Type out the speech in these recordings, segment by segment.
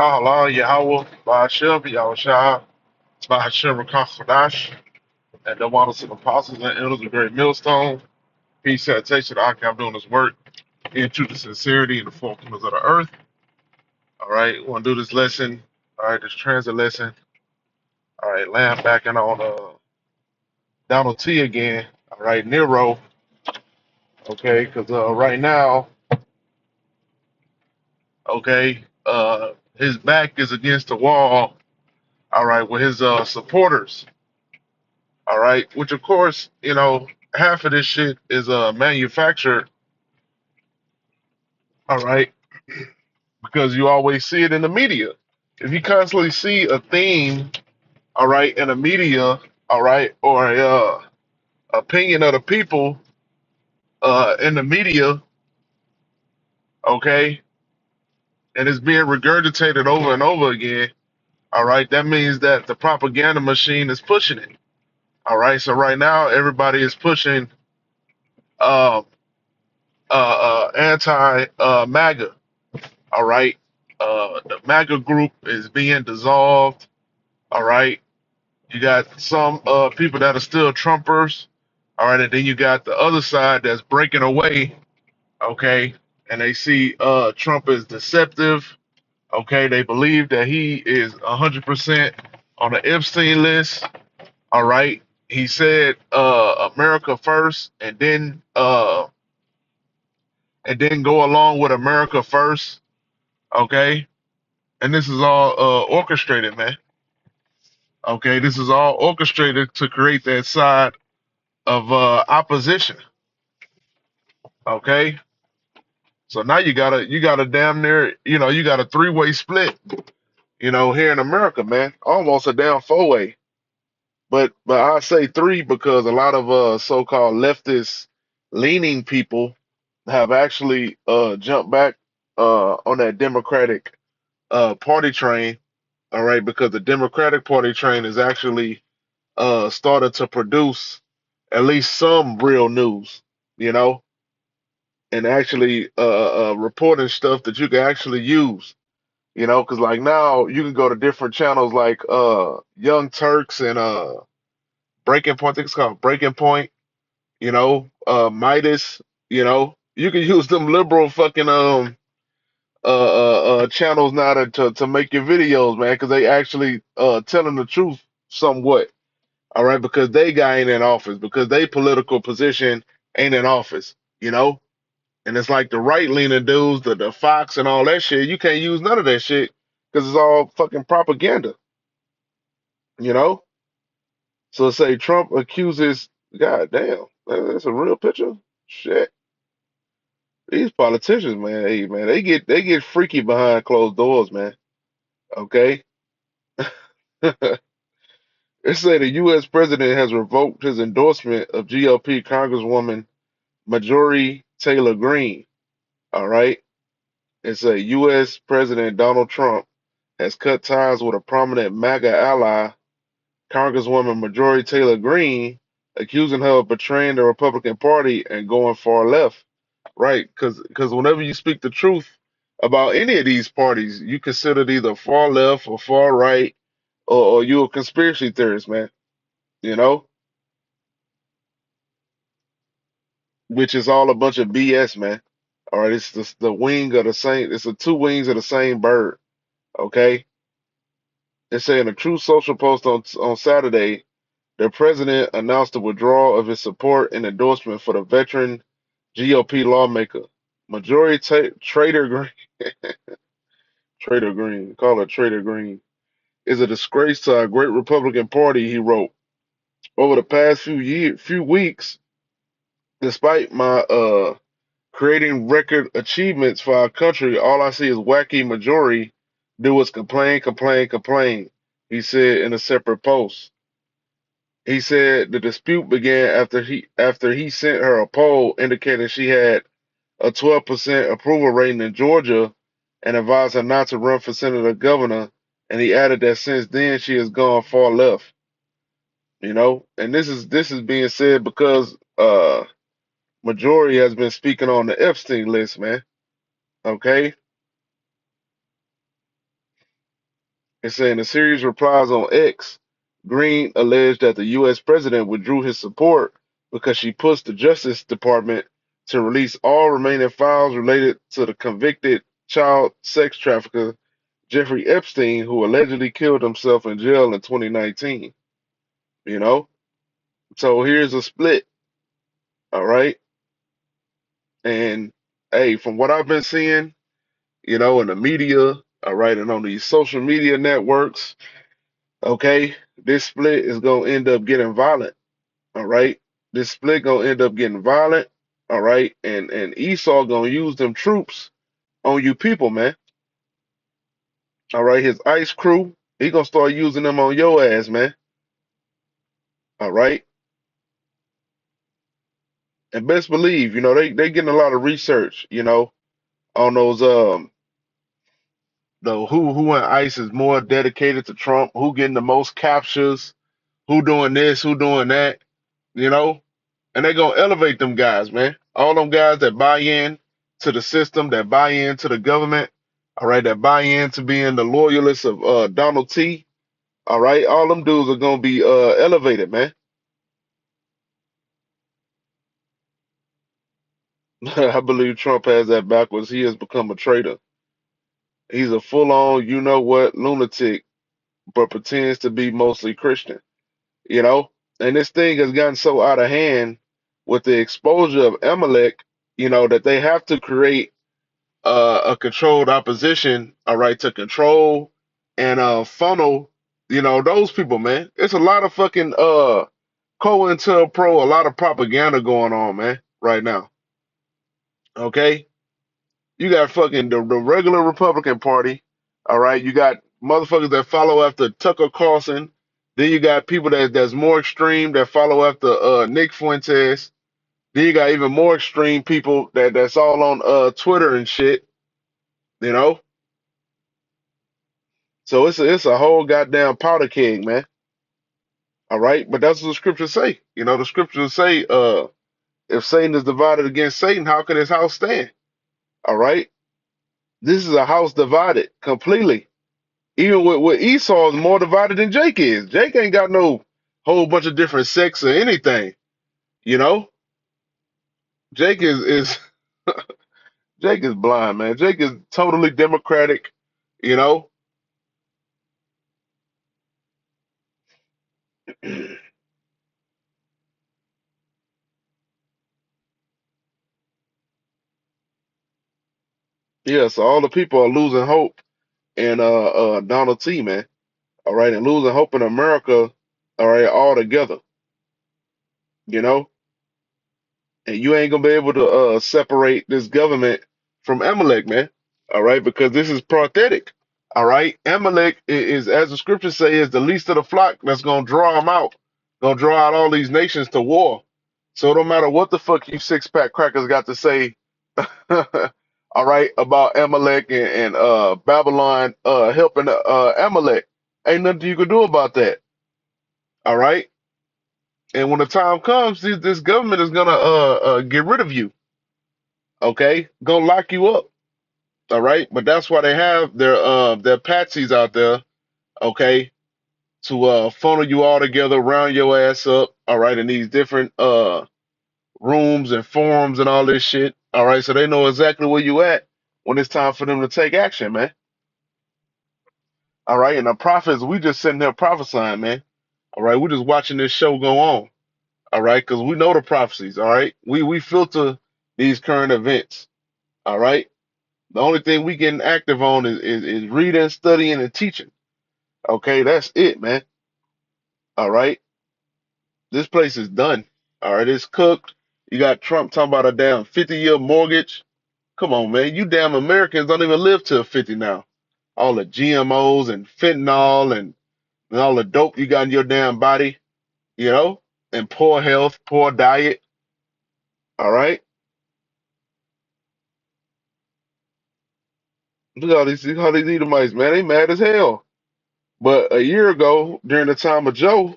Kahala Yahweh Ba'ashem Yahushua Ba'ashem Rakachadash, and the waters of the apostles and elders of great millstone. Peace, salutation, I am doing this work into the sincerity and the four corners of the earth. All right, we're gonna do this lesson. All right, this transit lesson. All right, land backing on Donald T again. All right, Nero. Okay, because right now, okay, his back is against the wall. All right, with his supporters. All right, which of course, half of this shit is manufactured. All right, because you always see it in the media. If you constantly see a theme, all right, in the media, all right, or a opinion of the people in the media, okay, and it's being regurgitated over and over again, all right, that means that the propaganda machine is pushing it. All right, so right now everybody is pushing uh, anti MAGA. All right. The MAGA group is being dissolved. All right. You got some people that are still Trumpers. All right. And then you got the other side that's breaking away. Okay. And they see Trump as deceptive. Okay. They believe that he is 100% on the Epstein list. All right. He said America first, and then go along with America first. Okay. And this is all orchestrated, man. Okay, this is all orchestrated to create that side of opposition. Okay, so now you got a damn near, you got a three-way split, here in America, man, almost a damn four-way. But I say three because a lot of so-called leftist leaning people have actually jumped back on that Democratic party train. All right, because the Democratic Party train is actually started to produce at least some real news, you know, and actually reporting stuff that you can actually use, because like now you can go to different channels like Young Turks and Breaking Point, I think it's called Breaking Point, Midas, you can use them liberal fucking channels now to make your videos, man, because they actually telling the truth somewhat. All right, because they guy ain't in office, because they political position ain't in office, And it's like the right leaning dudes, the Fox and all that shit. You can't use none of that shit because it's all fucking propaganda, you know. So say Trump accuses, God damn, that's a real picture. Shit, these politicians, man, hey man, they get freaky behind closed doors, man. Okay, they say the U.S. president has revoked his endorsement of GOP Congresswoman Marjorie Taylor Greene. All right. It's a U.S. President Donald Trump has cut ties with a prominent MAGA ally, Congresswoman Marjorie Taylor Greene, accusing her of betraying the Republican Party and going far left. Right? Because whenever you speak the truth about any of these parties, you considered either far left or far right, or you a conspiracy theorist, man. You know, which is all a bunch of BS, man. All right, it's the wing of the same. It's the two wings of the same bird. Okay. It's saying a true social post on Saturday, the president announced the withdrawal of his support and endorsement for the veteran GOP lawmaker. Majority Trader Green, Trader Green, call her Trader Green, is a disgrace to our great Republican Party, he wrote. Over the past few weeks, despite my creating record achievements for our country, all I see is wacky majority do is complain, complain, complain, he said in a separate post. He said the dispute began after he sent her a poll indicating she had a 12% approval rating in Georgia and advised her not to run for senator governor. And he added that since then she has gone far left. And this is being said because majority has been speaking on the Epstein list, man. Okay, It's saying a series of replies on X. Green alleged that the U.S. president withdrew his support because she pushed the Justice Department to release all remaining files related to the convicted child sex trafficker Jeffrey Epstein, who allegedly killed himself in jail in 2019. You know, so here's a split. All right, and hey, from what I've been seeing, in the media, all right, and on these social media networks, okay, this split is gonna end up getting violent. All right, this split gonna end up getting violent. All right, and Esau gonna use them troops on you people, man. All right, his ICE crew, he gonna start using them on your ass, man. All right, and best believe, they getting a lot of research, on those the who in ICE is more dedicated to Trump, who getting the most captures, who doing this, who doing that, you know, and they gonna elevate them guys, man. All them guys that buy in to the system, that buy in to the government, all right, that buy in to being the loyalists of Donald T. All right, all them dudes are gonna be elevated, man. I believe Trump has that backwards. He has become a traitor. He's a full-on, you know what, lunatic, but pretends to be mostly Christian, you know. And this thing has gotten so out of hand with the exposure of Amalek, that they have to create a controlled opposition, all right, to control and funnel, those people, man. It's a lot of fucking COINTELPRO, a lot of propaganda going on, man, right now. Okay? You got fucking the regular Republican Party, all right? You got motherfuckers that follow after Tucker Carlson. Then you got people that's more extreme that follow after Nick Fuentes. Then you got even more extreme people that's all on Twitter and shit, you know? So it's a whole goddamn powder keg, man. All right, but that's what the scriptures say. The scriptures say, if Satan is divided against Satan, how can his house stand? All right, this is a house divided completely. Even with Esau is more divided than Jake is. Jake ain't got no whole bunch of different sects or anything. You know, Jake is Jake is blind, man. Jake is totally democratic. You know, yeah. So all the people are losing hope in Donald T, man. All right, and losing hope in America, all right, altogether, you know, and you ain't gonna be able to separate this government from Amalek, man. All right, because this is pathetic. All right, Amalek is, as the scriptures say, is the least of the flock that's gonna draw them out, gonna draw out all these nations to war. So no matter what the fuck you six pack crackers got to say, all right, about Amalek and Babylon helping Amalek, ain't nothing you can do about that. All right. And when the time comes, this government is gonna get rid of you. Okay, gonna lock you up. All right, but that's why they have their patsies out there. Okay, to funnel you all together, round your ass up. All right, in these different rooms and forums and all this shit. All right, so they know exactly where you at when it's time for them to take action, man. All right, and the prophets, we just sitting there prophesying, man. All right, we're just watching this show go on. All right, because we know the prophecies. All right, we filter these current events. All right, the only thing we getting active on is reading, studying, and teaching. Okay, that's it, man. All right, this place is done. All right, it's cooked. You got Trump talking about a damn 50-year mortgage. Come on, man. You damn Americans don't even live till 50 now. All the GMOs and fentanyl and all the dope you got in your damn body, and poor health, poor diet. All right. Look at all these Edomites, man. They mad as hell. But a year ago, during the time of Joe,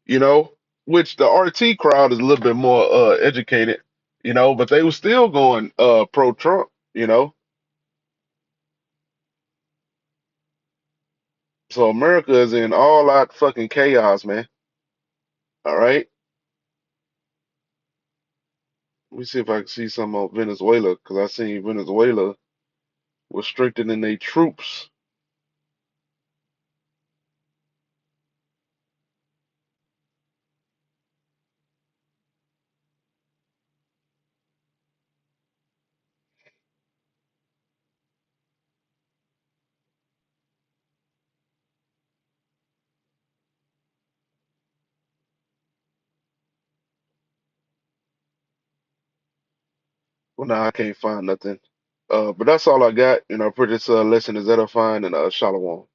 you know, which the RT crowd is a little bit more educated, but they were still going pro Trump. So America is in all out fucking chaos, man. All right. Let me see if I can see some on Venezuela, because I seen Venezuela was strengthening their troops. Well, now I can't find nothing. But that's all I got. Pray this lesson is edifying and shalom.